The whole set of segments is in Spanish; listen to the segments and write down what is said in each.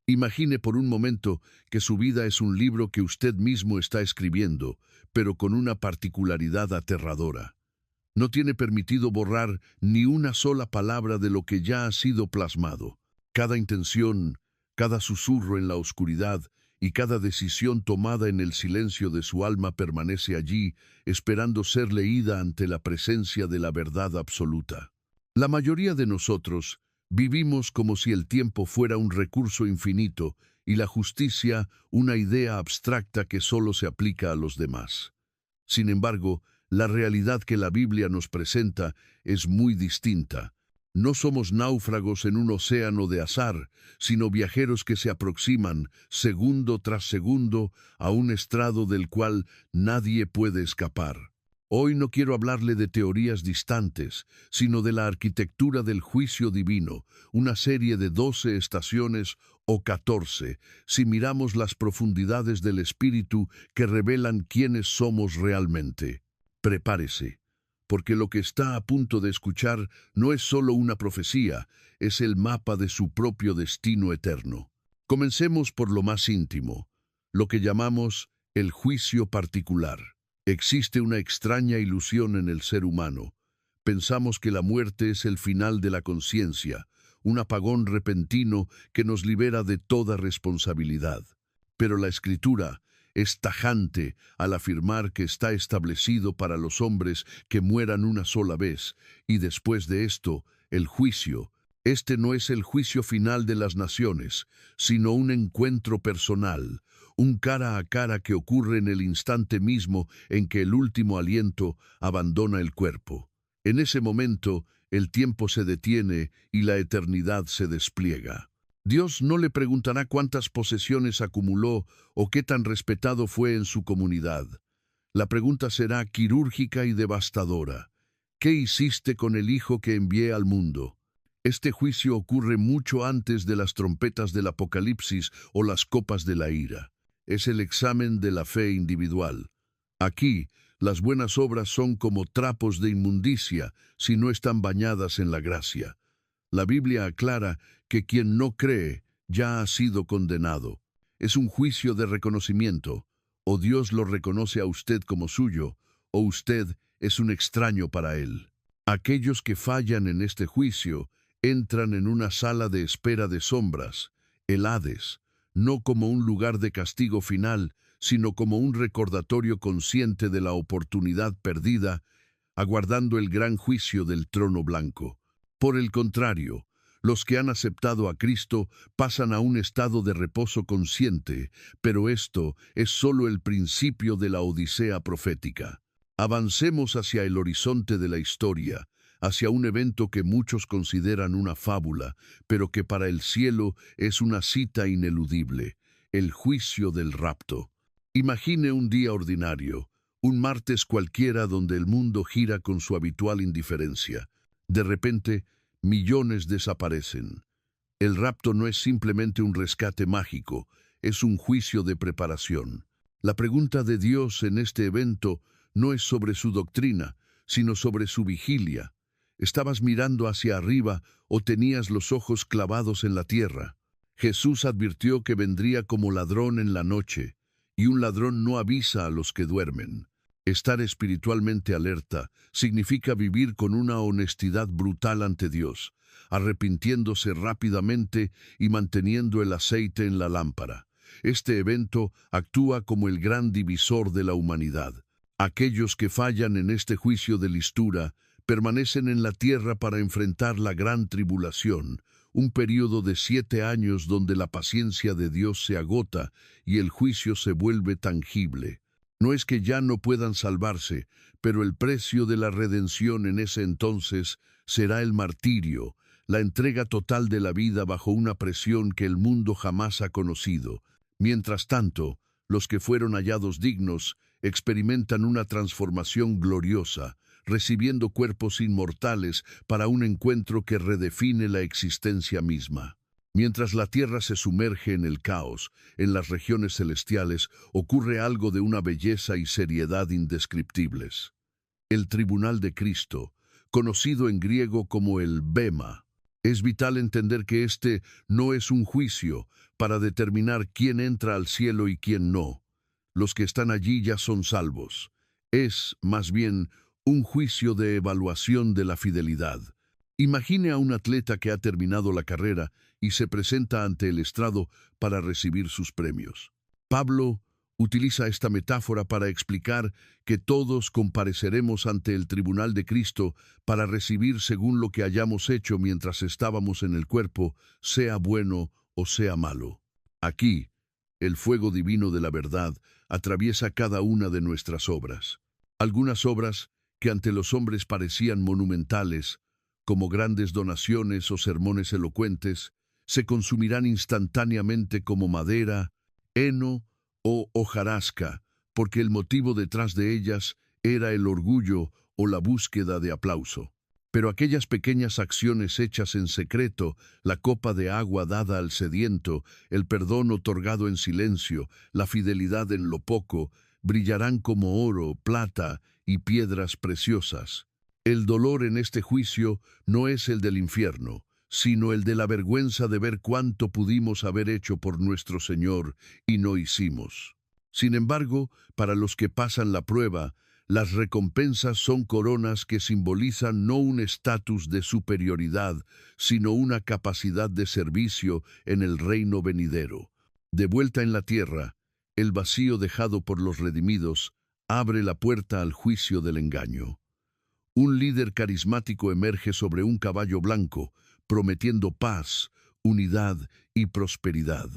Imagine por un momento que su vida es un libro que usted mismo está escribiendo, pero con una particularidad aterradora. No tiene permitido borrar ni una sola palabra de lo que ya ha sido plasmado. Cada intención, cada susurro en la oscuridad y cada decisión tomada en el silencio de su alma permanece allí, esperando ser leída ante la presencia de la verdad absoluta. La mayoría de nosotros vivimos como si el tiempo fuera un recurso infinito y la justicia una idea abstracta que solo se aplica a los demás. Sin embargo, la realidad que la Biblia nos presenta es muy distinta. No somos náufragos en un océano de azar, sino viajeros que se aproximan, segundo tras segundo, a un estrado del cual nadie puede escapar. Hoy no quiero hablarle de teorías distantes, sino de la arquitectura del juicio divino, una serie de 12 estaciones o 14, si miramos las profundidades del espíritu que revelan quiénes somos realmente. Prepárese, porque lo que está a punto de escuchar no es solo una profecía, es el mapa de su propio destino eterno. Comencemos por lo más íntimo, lo que llamamos el juicio particular. Existe una extraña ilusión en el ser humano. Pensamos que la muerte es el final de la conciencia, un apagón repentino que nos libera de toda responsabilidad. Pero la Escritura es tajante al afirmar que está establecido para los hombres que mueran una sola vez, y después de esto, el juicio. Este no es el juicio final de las naciones, sino un encuentro personal, un cara a cara que ocurre en el instante mismo en que el último aliento abandona el cuerpo. En ese momento, el tiempo se detiene y la eternidad se despliega. Dios no le preguntará cuántas posesiones acumuló o qué tan respetado fue en su comunidad. La pregunta será quirúrgica y devastadora. ¿Qué hiciste con el hijo que envié al mundo? Este juicio ocurre mucho antes de las trompetas del Apocalipsis o las copas de la ira. Es el examen de la fe individual. Aquí, las buenas obras son como trapos de inmundicia si no están bañadas en la gracia. La Biblia aclara que quien no cree ya ha sido condenado. Es un juicio de reconocimiento. O Dios lo reconoce a usted como suyo, o usted es un extraño para Él. Aquellos que fallan en este juicio entran en una sala de espera de sombras, el Hades, no como un lugar de castigo final, sino como un recordatorio consciente de la oportunidad perdida, aguardando el gran juicio del trono blanco. Por el contrario, los que han aceptado a Cristo pasan a un estado de reposo consciente, pero esto es solo el principio de la odisea profética. Avancemos hacia el horizonte de la historia, hacia un evento que muchos consideran una fábula, pero que para el cielo es una cita ineludible, el juicio del rapto. Imagine un día ordinario, un martes cualquiera donde el mundo gira con su habitual indiferencia. De repente, millones desaparecen. El rapto no es simplemente un rescate mágico, es un juicio de preparación. La pregunta de Dios en este evento no es sobre su doctrina, sino sobre su vigilia. ¿Estabas mirando hacia arriba o tenías los ojos clavados en la tierra? Jesús advirtió que vendría como ladrón en la noche, y un ladrón no avisa a los que duermen. Estar espiritualmente alerta significa vivir con una honestidad brutal ante Dios, arrepintiéndose rápidamente y manteniendo el aceite en la lámpara. Este evento actúa como el gran divisor de la humanidad. Aquellos que fallan en este juicio de listura permanecen en la tierra para enfrentar la gran tribulación, un período de 7 años donde la paciencia de Dios se agota y el juicio se vuelve tangible. No es que ya no puedan salvarse, pero el precio de la redención en ese entonces será el martirio, la entrega total de la vida bajo una presión que el mundo jamás ha conocido. Mientras tanto, los que fueron hallados dignos experimentan una transformación gloriosa, recibiendo cuerpos inmortales para un encuentro que redefine la existencia misma. Mientras la tierra se sumerge en el caos, en las regiones celestiales ocurre algo de una belleza y seriedad indescriptibles. El tribunal de Cristo, conocido en griego como el bema, Es vital entender que este no es un juicio para determinar quién entra al cielo y quién no. Los que están allí ya son salvos. Es, más bien, un juicio de evaluación de la fidelidad. Imagine a un atleta que ha terminado la carrera y se presenta ante el estrado para recibir sus premios. Pablo utiliza esta metáfora para explicar que todos compareceremos ante el tribunal de Cristo para recibir según lo que hayamos hecho mientras estábamos en el cuerpo, sea bueno o sea malo. Aquí, el fuego divino de la verdad atraviesa cada una de nuestras obras. Algunas obras que ante los hombres parecían monumentales, como grandes donaciones o sermones elocuentes, se consumirán instantáneamente como madera, heno o hojarasca, porque el motivo detrás de ellas era el orgullo o la búsqueda de aplauso. Pero aquellas pequeñas acciones hechas en secreto, la copa de agua dada al sediento, el perdón otorgado en silencio, la fidelidad en lo poco, brillarán como oro, plata y piedras preciosas. El dolor en este juicio no es el del infierno, sino el de la vergüenza de ver cuánto pudimos haber hecho por nuestro Señor y no hicimos. Sin embargo, para los que pasan la prueba, las recompensas son coronas que simbolizan no un estatus de superioridad, sino una capacidad de servicio en el reino venidero. De vuelta en la tierra, el vacío dejado por los redimidos abre la puerta al juicio del engaño. Un líder carismático emerge sobre un caballo blanco, prometiendo paz, unidad y prosperidad.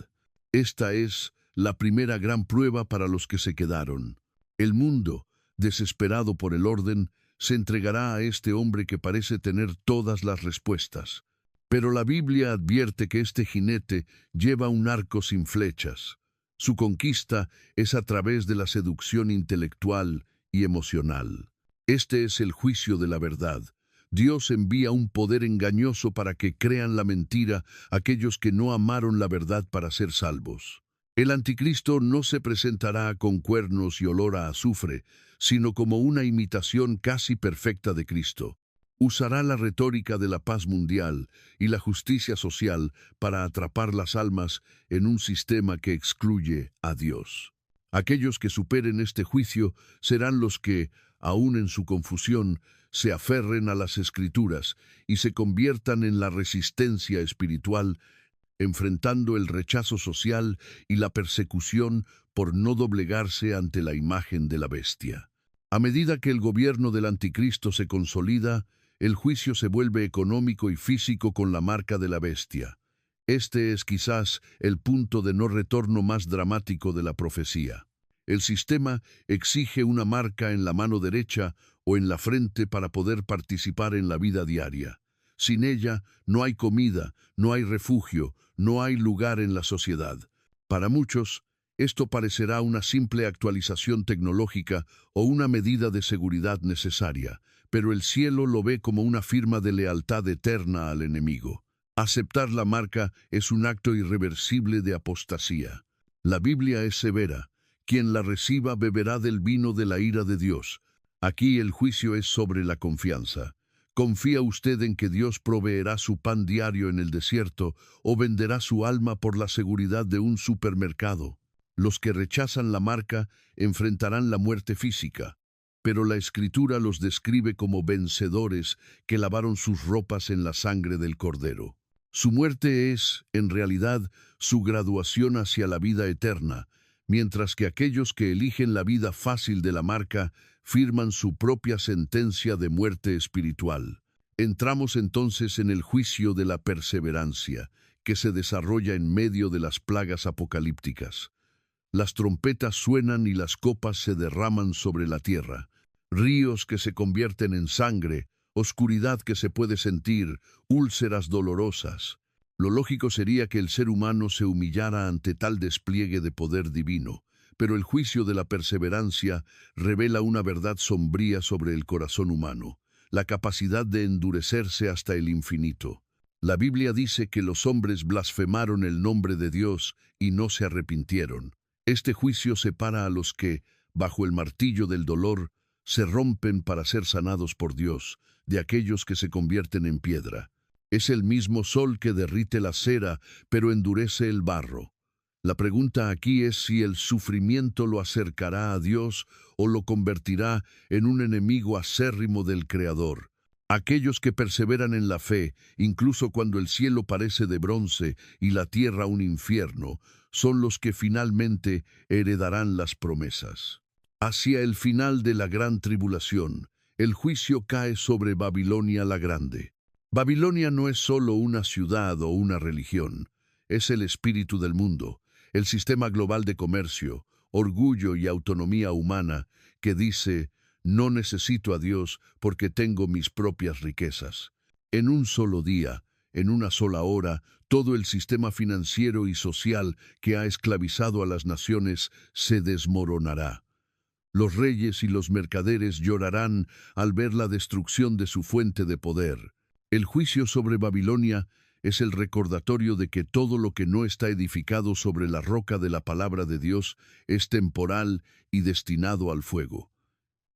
Esta es la primera gran prueba para los que se quedaron. El mundo, desesperado por el orden, se entregará a este hombre que parece tener todas las respuestas. Pero la Biblia advierte que este jinete lleva un arco sin flechas. Su conquista es a través de la seducción intelectual y emocional. Este es el juicio de la verdad. Dios envía un poder engañoso para que crean la mentira aquellos que no amaron la verdad para ser salvos. El anticristo no se presentará con cuernos y olor a azufre, sino como una imitación casi perfecta de Cristo. Usará la retórica de la paz mundial y la justicia social para atrapar las almas en un sistema que excluye a Dios. Aquellos que superen este juicio serán los que, aun en su confusión, se aferren a las Escrituras y se conviertan en la resistencia espiritual, enfrentando el rechazo social y la persecución por no doblegarse ante la imagen de la bestia. A medida que el gobierno del anticristo se consolida, el juicio se vuelve económico y físico con la marca de la bestia. Este es quizás el punto de no retorno más dramático de la profecía. El sistema exige una marca en la mano derecha o en la frente para poder participar en la vida diaria. Sin ella, no hay comida, no hay refugio, no hay lugar en la sociedad. Para muchos, esto parecerá una simple actualización tecnológica o una medida de seguridad necesaria, pero el cielo lo ve como una firma de lealtad eterna al enemigo. Aceptar la marca es un acto irreversible de apostasía. La Biblia es severa. Quien la reciba beberá del vino de la ira de Dios. Aquí el juicio es sobre la confianza. ¿Confía usted en que Dios proveerá su pan diario en el desierto o venderá su alma por la seguridad de un supermercado? Los que rechazan la marca enfrentarán la muerte física, pero la Escritura los describe como vencedores que lavaron sus ropas en la sangre del Cordero. Su muerte es, en realidad, su graduación hacia la vida eterna, mientras que aquellos que eligen la vida fácil de la marca firman su propia sentencia de muerte espiritual. Entramos entonces en el juicio de la perseverancia, que se desarrolla en medio de las plagas apocalípticas. Las trompetas suenan y las copas se derraman sobre la tierra, ríos que se convierten en sangre, oscuridad que se puede sentir, úlceras dolorosas. Lo lógico sería que el ser humano se humillara ante tal despliegue de poder divino, pero el juicio de la perseverancia revela una verdad sombría sobre el corazón humano, la capacidad de endurecerse hasta el infinito. La Biblia dice que los hombres blasfemaron el nombre de Dios y no se arrepintieron. Este juicio separa a los que, bajo el martillo del dolor, se rompen para ser sanados por Dios, de aquellos que se convierten en piedra. Es el mismo sol que derrite la cera, pero endurece el barro. La pregunta aquí es si el sufrimiento lo acercará a Dios o lo convertirá en un enemigo acérrimo del Creador. Aquellos que perseveran en la fe, incluso cuando el cielo parece de bronce y la tierra un infierno, son los que finalmente heredarán las promesas. Hacia el final de la gran tribulación, el juicio cae sobre Babilonia la Grande. Babilonia no es solo una ciudad o una religión, es el espíritu del mundo, el sistema global de comercio, orgullo y autonomía humana que dice: no necesito a Dios porque tengo mis propias riquezas. En un solo día, en una sola hora, todo el sistema financiero y social que ha esclavizado a las naciones se desmoronará. Los reyes y los mercaderes llorarán al ver la destrucción de su fuente de poder. El juicio sobre Babilonia es el recordatorio de que todo lo que no está edificado sobre la roca de la palabra de Dios es temporal y destinado al fuego.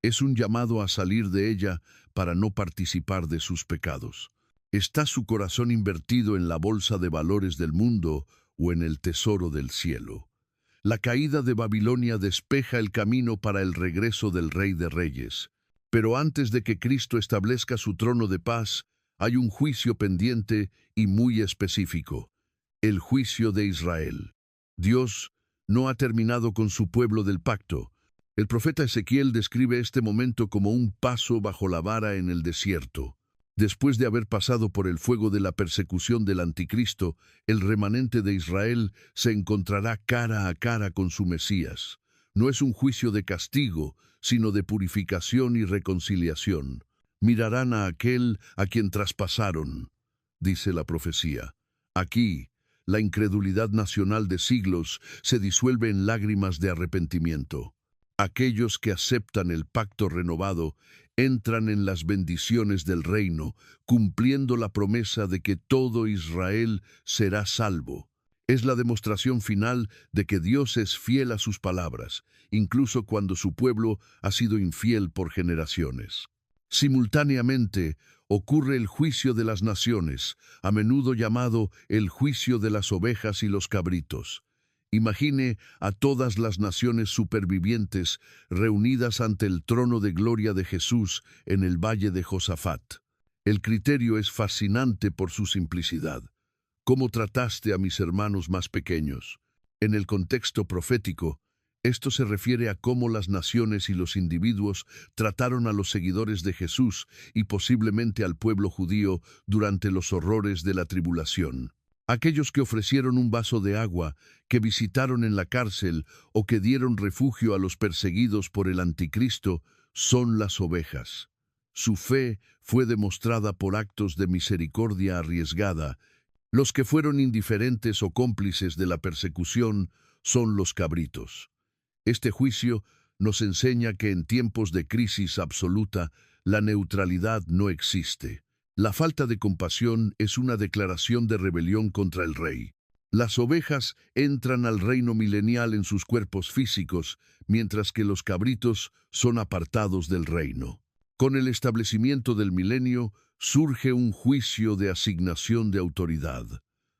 Es un llamado a salir de ella para no participar de sus pecados. ¿Está su corazón invertido en la bolsa de valores del mundo o en el tesoro del cielo? La caída de Babilonia despeja el camino para el regreso del Rey de Reyes. Pero antes de que Cristo establezca su trono de paz, hay un juicio pendiente y muy específico: el juicio de Israel. Dios no ha terminado con su pueblo del pacto. El profeta Ezequiel describe este momento como un paso bajo la vara en el desierto. Después de haber pasado por el fuego de la persecución del anticristo, el remanente de Israel se encontrará cara a cara con su Mesías. No es un juicio de castigo, sino de purificación y reconciliación. Mirarán a aquel a quien traspasaron, dice la profecía. Aquí, la incredulidad nacional de siglos se disuelve en lágrimas de arrepentimiento. Aquellos que aceptan el pacto renovado entran en las bendiciones del reino, cumpliendo la promesa de que todo Israel será salvo. Es la demostración final de que Dios es fiel a sus palabras, incluso cuando su pueblo ha sido infiel por generaciones. Simultáneamente, ocurre el juicio de las naciones, a menudo llamado el juicio de las ovejas y los cabritos. Imagine a todas las naciones supervivientes reunidas ante el trono de gloria de Jesús en el valle de Josafat. El criterio es fascinante por su simplicidad. ¿Cómo trataste a mis hermanos más pequeños? En el contexto profético, esto se refiere a cómo las naciones y los individuos trataron a los seguidores de Jesús y posiblemente al pueblo judío durante los horrores de la tribulación. Aquellos que ofrecieron un vaso de agua, que visitaron en la cárcel o que dieron refugio a los perseguidos por el anticristo, son las ovejas. Su fe fue demostrada por actos de misericordia arriesgada. Los que fueron indiferentes o cómplices de la persecución son los cabritos. Este juicio nos enseña que en tiempos de crisis absoluta, la neutralidad no existe. La falta de compasión es una declaración de rebelión contra el rey. Las ovejas entran al reino milenial en sus cuerpos físicos, mientras que los cabritos son apartados del reino. Con el establecimiento del milenio, surge un juicio de asignación de autoridad.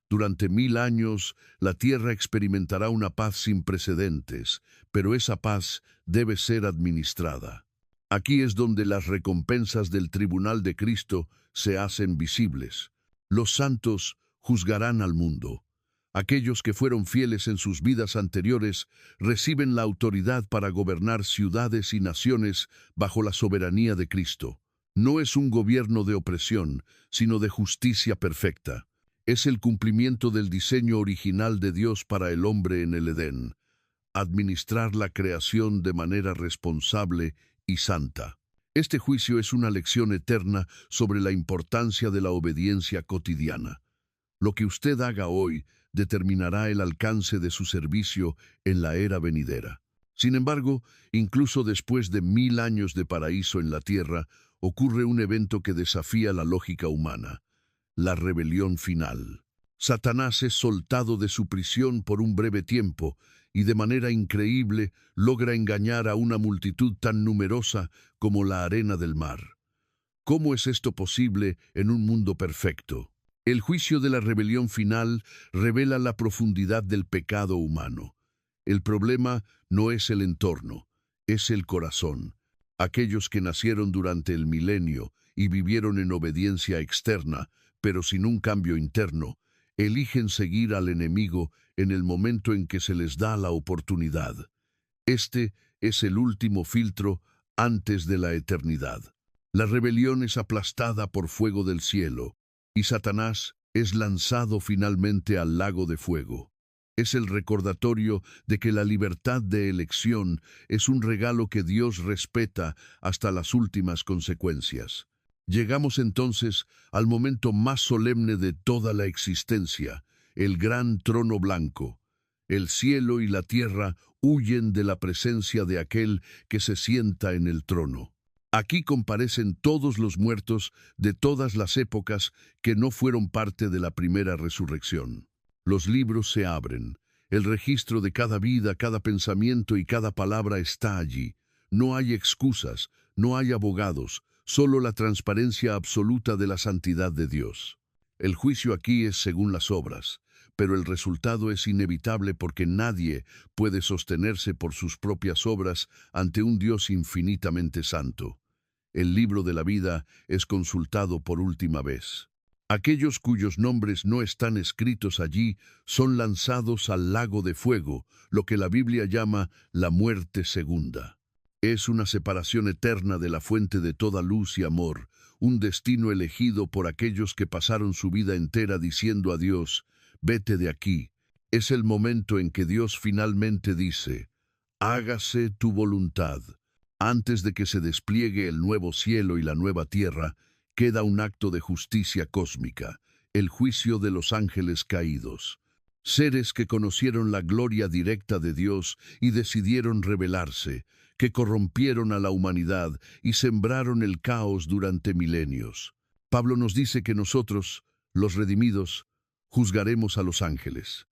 Durante 1000 años, la tierra experimentará una paz sin precedentes, pero esa paz debe ser administrada. Aquí es donde las recompensas del tribunal de Cristo se hacen visibles. Los santos juzgarán al mundo. Aquellos que fueron fieles en sus vidas anteriores reciben la autoridad para gobernar ciudades y naciones bajo la soberanía de Cristo. No es un gobierno de opresión, sino de justicia perfecta. Es el cumplimiento del diseño original de Dios para el hombre en el Edén: administrar la creación de manera responsable y santa. Este juicio es una lección eterna sobre la importancia de la obediencia cotidiana. Lo que usted haga hoy determinará el alcance de su servicio en la era venidera. Sin embargo, incluso después de 1000 años de paraíso en la tierra, ocurre un evento que desafía la lógica humana: la rebelión final. Satanás es soltado de su prisión por un breve tiempo y de manera increíble logra engañar a una multitud tan numerosa como la arena del mar. ¿Cómo es esto posible en un mundo perfecto? El juicio de la rebelión final revela la profundidad del pecado humano. El problema no es el entorno, es el corazón. Aquellos que nacieron durante el milenio y vivieron en obediencia externa, pero sin un cambio interno, eligen seguir al enemigo en el momento en que se les da la oportunidad. Este es el último filtro antes de la eternidad. La rebelión es aplastada por fuego del cielo, y Satanás es lanzado finalmente al lago de fuego. Es el recordatorio de que la libertad de elección es un regalo que Dios respeta hasta las últimas consecuencias. Llegamos entonces al momento más solemne de toda la existencia, el gran trono blanco. El cielo y la tierra huyen de la presencia de aquel que se sienta en el trono. Aquí comparecen todos los muertos de todas las épocas que no fueron parte de la primera resurrección. Los libros se abren. El registro de cada vida, cada pensamiento y cada palabra está allí. No hay excusas, no hay abogados, solo la transparencia absoluta de la santidad de Dios. El juicio aquí es según las obras, pero el resultado es inevitable porque nadie puede sostenerse por sus propias obras ante un Dios infinitamente santo. El libro de la vida es consultado por última vez. Aquellos cuyos nombres no están escritos allí son lanzados al lago de fuego, lo que la Biblia llama la muerte segunda. Es una separación eterna de la fuente de toda luz y amor, un destino elegido por aquellos que pasaron su vida entera diciendo a Dios, «Vete de aquí». Es el momento en que Dios finalmente dice, «Hágase tu voluntad». Antes de que se despliegue el nuevo cielo y la nueva tierra, queda un acto de justicia cósmica, el juicio de los ángeles caídos. Seres que conocieron la gloria directa de Dios y decidieron rebelarse, que corrompieron a la humanidad y sembraron el caos durante milenios. Pablo nos dice que nosotros, los redimidos, juzgaremos a los ángeles.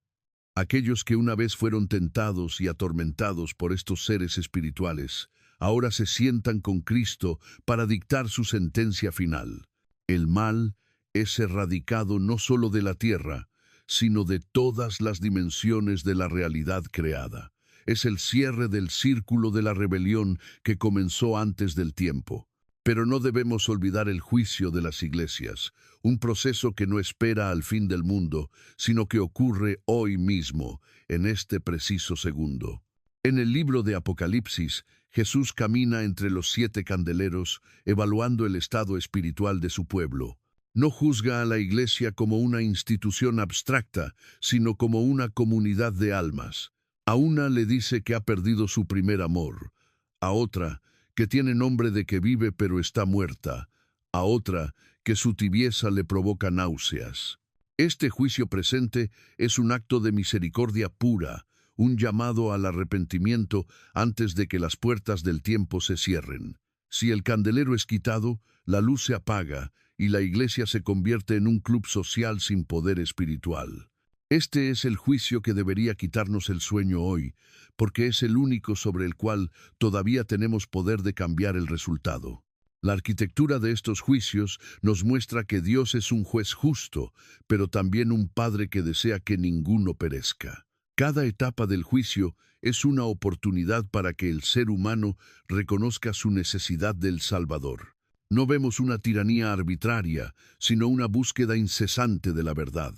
Aquellos que una vez fueron tentados y atormentados por estos seres espirituales, ahora se sientan con Cristo para dictar su sentencia final. El mal es erradicado no solo de la tierra, sino de todas las dimensiones de la realidad creada. Es el cierre del círculo de la rebelión que comenzó antes del tiempo. Pero no debemos olvidar el juicio de las iglesias, un proceso que no espera al fin del mundo, sino que ocurre hoy mismo, en este preciso segundo. En el libro de Apocalipsis, Jesús camina entre los 7 candeleros, evaluando el estado espiritual de su pueblo. No juzga a la iglesia como una institución abstracta, sino como una comunidad de almas. A una le dice que ha perdido su primer amor, a otra que tiene nombre de que vive pero está muerta, a otra que su tibieza le provoca náuseas. Este juicio presente es un acto de misericordia pura, un llamado al arrepentimiento antes de que las puertas del tiempo se cierren. Si el candelero es quitado, la luz se apaga y la iglesia se convierte en un club social sin poder espiritual. Este es el juicio que debería quitarnos el sueño hoy, porque es el único sobre el cual todavía tenemos poder de cambiar el resultado. La arquitectura de estos juicios nos muestra que Dios es un juez justo, pero también un Padre que desea que ninguno perezca. Cada etapa del juicio es una oportunidad para que el ser humano reconozca su necesidad del Salvador. No vemos una tiranía arbitraria, sino una búsqueda incesante de la verdad.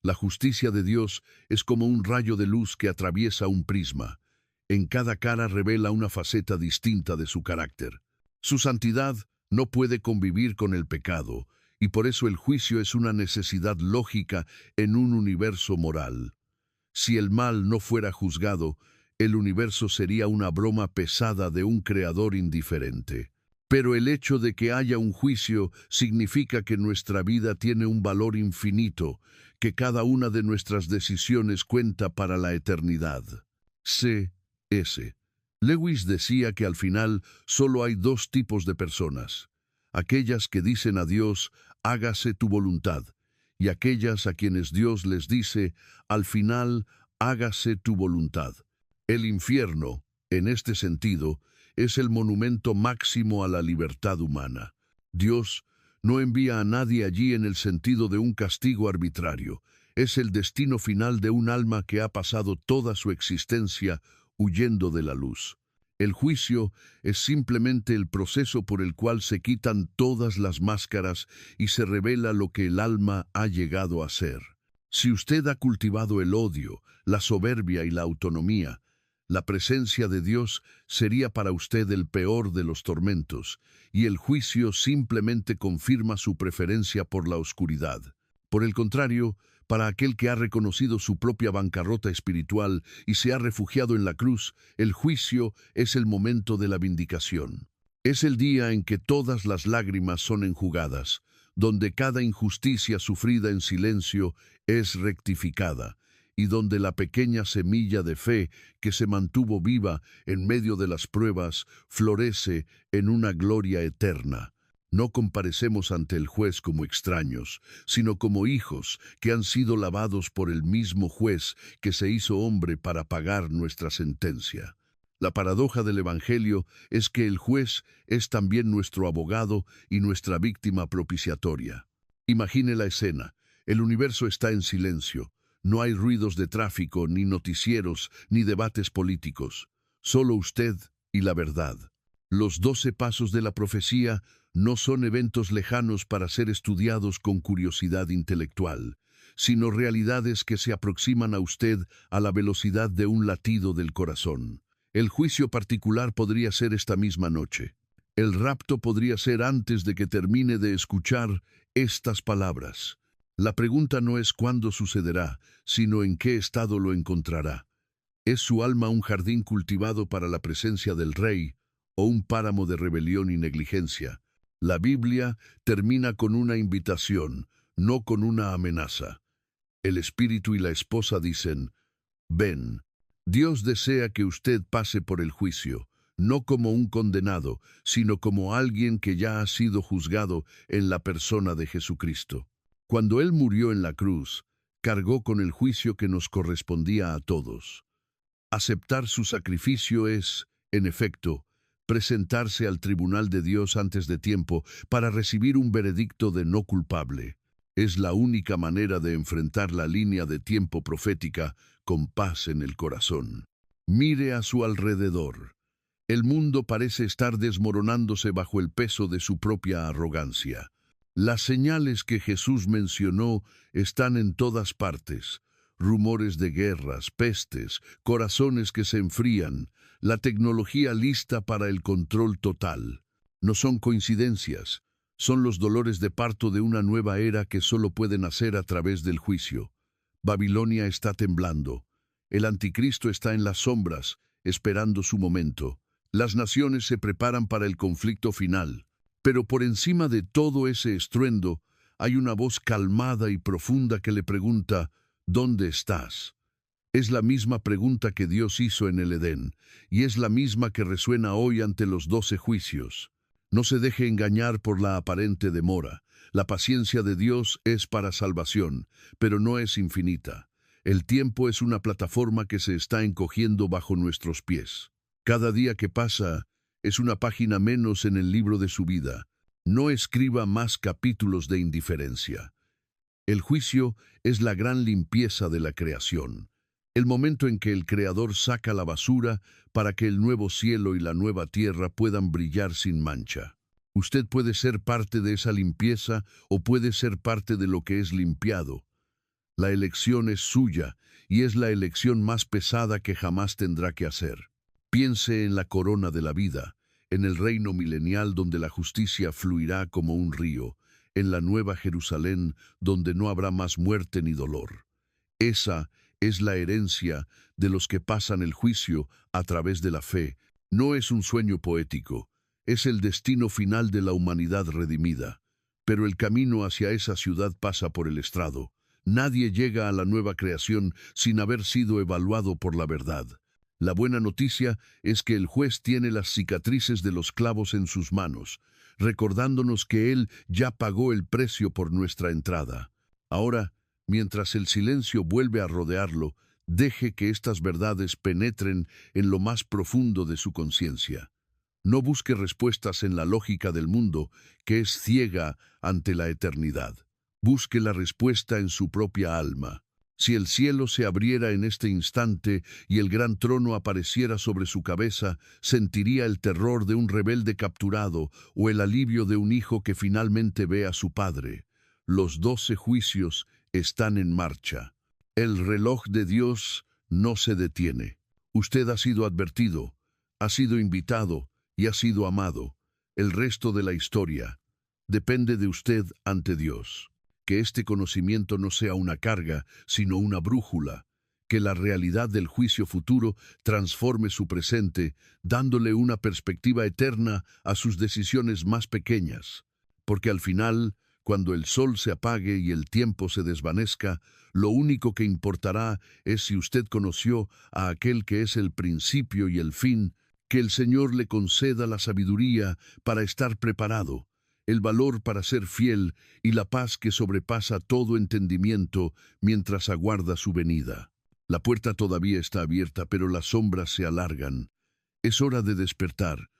La justicia de Dios es como un rayo de luz que atraviesa un prisma. En cada cara revela una faceta distinta de su carácter. Su santidad no puede convivir con el pecado, y por eso el juicio es una necesidad lógica en un universo moral. Si el mal no fuera juzgado, el universo sería una broma pesada de un creador indiferente. Pero el hecho de que haya un juicio significa que nuestra vida tiene un valor infinito, que cada una de nuestras decisiones cuenta para la eternidad. C.S. Lewis decía que al final solo hay 2 tipos de personas: aquellas que dicen a Dios, hágase tu voluntad, y aquellas a quienes Dios les dice, al final, hágase tu voluntad. El infierno, en este sentido, es el monumento máximo a la libertad humana. Dios No envía a nadie allí en el sentido de un castigo arbitrario. Es el destino final de un alma que ha pasado toda su existencia huyendo de la luz. El juicio es simplemente el proceso por el cual se quitan todas las máscaras y se revela lo que el alma ha llegado a ser. Si usted ha cultivado el odio, la soberbia y la autonomía, la presencia de Dios sería para usted el peor de los tormentos, y el juicio simplemente confirma su preferencia por la oscuridad. Por el contrario, para aquel que ha reconocido su propia bancarrota espiritual y se ha refugiado en la cruz, el juicio es el momento de la vindicación. Es el día en que todas las lágrimas son enjugadas, donde cada injusticia sufrida en silencio es rectificada, y donde la pequeña semilla de fe que se mantuvo viva en medio de las pruebas florece en una gloria eterna. No comparecemos ante el juez como extraños, sino como hijos que han sido lavados por el mismo juez que se hizo hombre para pagar nuestra sentencia. La paradoja del Evangelio es que el juez es también nuestro abogado y nuestra víctima propiciatoria. Imagine la escena. El universo está en silencio. No hay ruidos de tráfico, ni noticieros, ni debates políticos. Solo usted y la verdad. Los 12 pasos de la profecía no son eventos lejanos para ser estudiados con curiosidad intelectual, sino realidades que se aproximan a usted a la velocidad de un latido del corazón. El juicio particular podría ser esta misma noche. El rapto podría ser antes de que termine de escuchar estas palabras. La pregunta no es cuándo sucederá, sino en qué estado lo encontrará. ¿Es su alma un jardín cultivado para la presencia del Rey o un páramo de rebelión y negligencia? La Biblia termina con una invitación, no con una amenaza. El espíritu y la esposa dicen, ven. Dios desea que usted pase por el juicio, no como un condenado, sino como alguien que ya ha sido juzgado en la persona de Jesucristo. Cuando Él murió en la cruz, cargó con el juicio que nos correspondía a todos. Aceptar su sacrificio es, en efecto, presentarse al tribunal de Dios antes de tiempo para recibir un veredicto de no culpable. Es la única manera de enfrentar la línea de tiempo profética con paz en el corazón. Mire a su alrededor. El mundo parece estar desmoronándose bajo el peso de su propia arrogancia. Las señales que Jesús mencionó están en todas partes. Rumores de guerras, pestes, corazones que se enfrían, la tecnología lista para el control total. No son coincidencias, son los dolores de parto de una nueva era que solo puede nacer a través del juicio. Babilonia está temblando. El anticristo está en las sombras, esperando su momento. Las naciones se preparan para el conflicto final. Pero por encima de todo ese estruendo, hay una voz calmada y profunda que le pregunta, ¿dónde estás? Es la misma pregunta que Dios hizo en el Edén, y es la misma que resuena hoy ante los 12 juicios. No se deje engañar por la aparente demora. La paciencia de Dios es para salvación, pero no es infinita. El tiempo es una plataforma que se está encogiendo bajo nuestros pies. Cada día que pasa es una página menos en el libro de su vida. No escriba más capítulos de indiferencia. El juicio es la gran limpieza de la creación. El momento en que el Creador saca la basura para que el nuevo cielo y la nueva tierra puedan brillar sin mancha. Usted puede ser parte de esa limpieza o puede ser parte de lo que es limpiado. La elección es suya y es la elección más pesada que jamás tendrá que hacer. Piense en la corona de la vida, en el reino milenial donde la justicia fluirá como un río, en la nueva Jerusalén donde no habrá más muerte ni dolor. Esa es la herencia de los que pasan el juicio a través de la fe. No es un sueño poético, es el destino final de la humanidad redimida. Pero el camino hacia esa ciudad pasa por el estrado. Nadie llega a la nueva creación sin haber sido evaluado por la verdad. La buena noticia es que el juez tiene las cicatrices de los clavos en sus manos, recordándonos que Él ya pagó el precio por nuestra entrada. Ahora, mientras el silencio vuelve a rodearlo, deje que estas verdades penetren en lo más profundo de su conciencia. No busque respuestas en la lógica del mundo, que es ciega ante la eternidad. Busque la respuesta en su propia alma. Si el cielo se abriera en este instante y el gran trono apareciera sobre su cabeza, sentiría el terror de un rebelde capturado o el alivio de un hijo que finalmente ve a su padre. Los 12 juicios están en marcha. El reloj de Dios no se detiene. Usted ha sido advertido, ha sido invitado y ha sido amado. El resto de la historia depende de usted ante Dios. Que este conocimiento no sea una carga, sino una brújula. Que la realidad del juicio futuro transforme su presente, dándole una perspectiva eterna a sus decisiones más pequeñas. Porque al final, cuando el sol se apague y el tiempo se desvanezca, lo único que importará es si usted conoció a aquel que es el principio y el fin. Que el Señor le conceda la sabiduría para estar preparado, el valor para ser fiel y la paz que sobrepasa todo entendimiento mientras aguarda su venida. La puerta todavía está abierta, pero las sombras se alargan. Es hora de despertar,